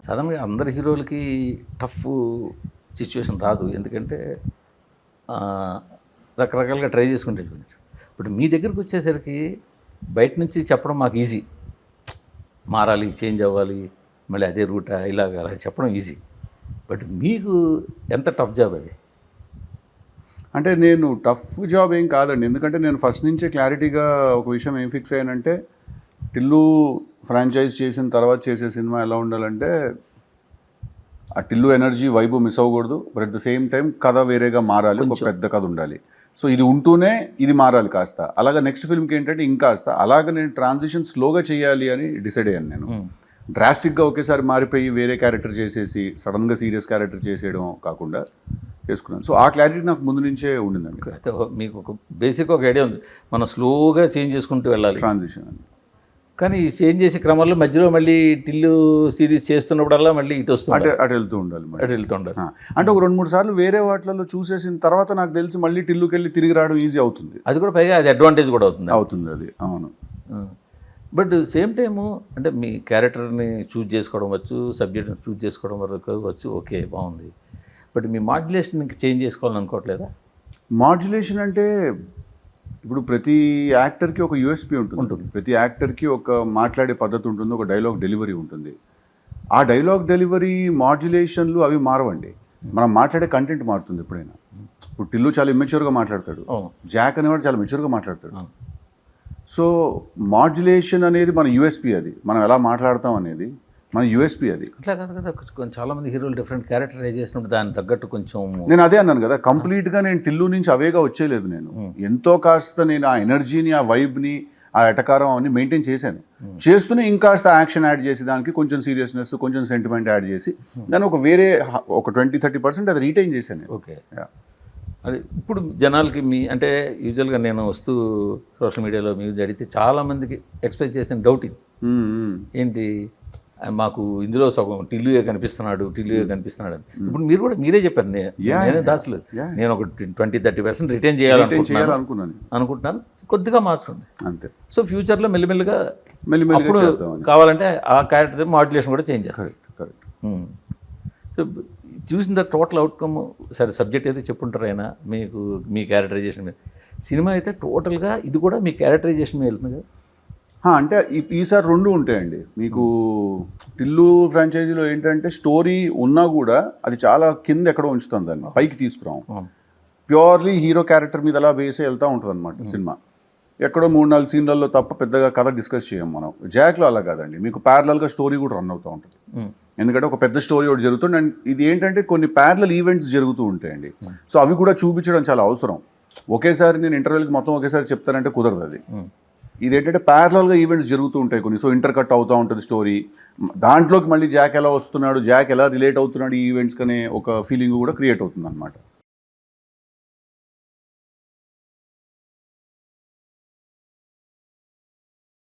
సడన్గా అందరి హీరోలకి టఫ్ సిచ్యువేషన్ రాదు. ఎందుకంటే రకరకాలుగా ట్రై చేసుకుంటూ వెళ్ళిపోయారు. ఇప్పుడు మీ దగ్గరికి వచ్చేసరికి బయట నుంచి చెప్పడం మాకు ఈజీ, మారాలి, చేంజ్ అవ్వాలి, మళ్ళీ అదే రూటా ఇలాగ అలా చెప్పడం ఈజీ. బట్ మీకు ఎంత టఫ్ జాబ్ అది? అంటే నేను టఫ్ జాబ్ ఏం కాదండి, ఎందుకంటే నేను ఫస్ట్ నుంచే క్లారిటీగా ఒక విషయం ఏం ఫిక్స్ అయ్యానంటే, టిల్లు ఫ్రాంచైజ్ చేసిన తర్వాత చేసే సినిమా ఎలా ఉండాలంటే ఆ టిల్లు ఎనర్జీ వైబ్ మిస్ అవ్వకూడదు, but at the same time కథ వేరేగా మారాలి, ఒక పెద్ద కథ ఉండాలి. సో ఇది ఉంటూనే ఇది మారాలి కాస్త, అలాగా నెక్స్ట్ ఫిల్మ్కి ఏంటంటే ఇంకాస్త అలాగ నేను ట్రాన్సిషన్ స్లోగా చేయాలి అని డిసైడ్ అయ్యాను. నేను డ్రాస్టిక్గా ఒకేసారి మారిపోయి వేరే క్యారెక్టర్ చేసేసి సడన్గా సీరియస్ క్యారెక్టర్ చేసేయడం కాకుండా చేసుకున్నాను. సో ఆ క్లారిటీ నాకు ముందు నుంచే ఉండిందండి. అయితే మీకు ఒక బేసిక్ ఒక ఐడియా ఉంది, మనం స్లోగా చేంజ్ చేసుకుంటూ వెళ్ళాలి ట్రాన్సిషన్ అని. కానీ చేంజ్ చేసే క్రమంలో మధ్యలో మళ్ళీ టిల్లు సిరీస్ చేస్తున్నప్పుడల్లా మళ్ళీ ఇటు వస్తుంది, అటు వెళ్తూ ఉండాలి, అటు వెళ్తుండాలి. అంటే ఒక 2-3 సార్లు వేరే వాటిలలో చూసేసిన తర్వాత నాకు తెలిసి మళ్ళీ టిల్లుకి వెళ్ళి తిరిగి రావడం ఈజీ అవుతుంది. అది కూడా పైగా అది అడ్వాంటేజ్ కూడా అవుతుంది అది. అవును. బట్ సేమ్ టైము అంటే మీ క్యారెక్టర్ని చూజ్ చేసుకోవడం వచ్చు, సబ్జెక్ట్ని చూజ్ చేసుకోవడం వరకు వచ్చు, ఓకే బాగుంది. బట్ మీ మాడ్యులేషన్ ఇంకా చేంజ్ చేసుకోవాలని అనుకోవట్లేదా? మాడ్యులేషన్ అంటే ఇప్పుడు ప్రతి యాక్టర్కి ఒక యూఎస్పీ ఉంటుంది, ప్రతి యాక్టర్కి ఒక మాట్లాడే పద్ధతి ఉంటుంది, ఒక డైలాగ్ డెలివరీ ఉంటుంది. ఆ డైలాగ్ డెలివరీ మాడ్యులేషన్లు అవి మారవండి, మనం మాట్లాడే కంటెంట్ మారుతుంది ఎప్పుడైనా. ఇప్పుడు టిల్లు చాలా ఇమ్మెచ్యూర్గా మాట్లాడతాడు, జాక్ అనేవాడు చాలా మెచ్యూర్గా మాట్లాడతాడు. సో మాడ్యులేషన్ అనేది మన యూఎస్పీ, అది మనం ఎలా మాట్లాడతాం అనేది మన యూఎస్పీ. అది అట్లా కాదు కదా, చాలామంది హీరోలు డిఫరెంట్ క్యారెక్టరైజ్ చేసినప్పుడు దానికి తగ్గట్టు కొంచెం. నేను అదే అన్నాను కదా, కంప్లీట్గా నేను టిల్లు నుంచి అవేగా వచ్చేయలేదు. నేను ఎంతో కాస్త నేను ఆ ఎనర్జీని, ఆ వైబ్ని, ఆ ఎటకారం అవన్నీ మెయింటైన్ చేశాను. చేస్తూనే ఇంకాస్త యాక్షన్ యాడ్ చేసి, దానికి కొంచెం సీరియస్నెస్, కొంచెం సెంటిమెంట్ యాడ్ చేసి దాన్ని ఒక వేరే ఒక 20-30% అది రీటైన్ చేశాను. ఓకే. అది ఇప్పుడు జనాలకి మీ అంటే యూజువల్గా నేను వస్తూ సోషల్ మీడియాలో మీరు అడిగితే చాలామందికి ఎక్స్ప్రెస్ చేసిన డౌట్ ఇది ఏంటి, మాకు ఇందులో సగం టిల్లుయే కనిపిస్తున్నాడు అని. ఇప్పుడు మీరు కూడా మీరే చెప్పారు, నేనే దాచలేదు, నేను ఒక 20-30% రిటైన్ చేయాలనుకుంటున్నాను, కొద్దిగా మార్చుకోండి అంతే. సో ఫ్యూచర్లో మెల్లిమెల్లిగా అప్పుడు కావాలంటే ఆ క్యారెక్టర్ మాడ్యులేషన్ కూడా చేంజ్ చేస్తారు. సో చూసిన టోటల్ అవుట్కమ్ సరే, సబ్జెక్ట్ అయితే చెప్పుంటారు అయినా మీకు మీ క్యారెక్టరైజేషన్ మీద. సినిమా అయితే టోటల్గా ఇది కూడా మీ క్యారెక్టరైజేషన్ మీద వెళ్తుంది కదా. అంటే ఈసారి 2 ఉంటాయండి మీకు. టిల్లు ఫ్రాంచైజీలో ఏంటంటే స్టోరీ ఉన్నా కూడా అది చాలా కింద ఎక్కడో ఉంచుతాం, దాన్ని పైకి తీసుకురాం. ప్యూర్లీ హీరో క్యారెక్టర్ మీద అలా వేసే వెళ్తూ ఉంటుంది అనమాట సినిమా. ఎక్కడో 3-4 సీన్లలో తప్ప పెద్దగా కథ డిస్కస్ చేయం మనం. జాక్లో అలా కాదండి, మీకు ప్యారలల్గా స్టోరీ కూడా రన్ అవుతూ ఉంటుంది. ఎందుకంటే ఒక పెద్ద స్టోరీ ఒకటి జరుగుతుంది, అండ్ ఇది ఏంటంటే కొన్ని ప్యారలల్ ఈవెంట్స్ జరుగుతూ ఉంటాయండి. సో అవి కూడా చూపించడం చాలా అవసరం. ఒకేసారి నేను ఇంటర్వ్యూకి మొత్తం ఒకేసారి చెప్తానంటే కుదరదు అది. ఇది ఏంటంటే ప్యారలల్గా ఈవెంట్స్ జరుగుతూ ఉంటాయి కొన్ని, సో ఇంటర్ కట్ అవుతూ ఉంటుంది స్టోరీ. దాంట్లోకి మళ్ళీ జాక్ ఎలా వస్తున్నాడు, జాక్ ఎలా రిలేట్ అవుతున్నాడు ఈ ఈవెంట్స్కి అనే ఒక ఫీలింగ్ కూడా క్రియేట్ అవుతుంది అనమాట.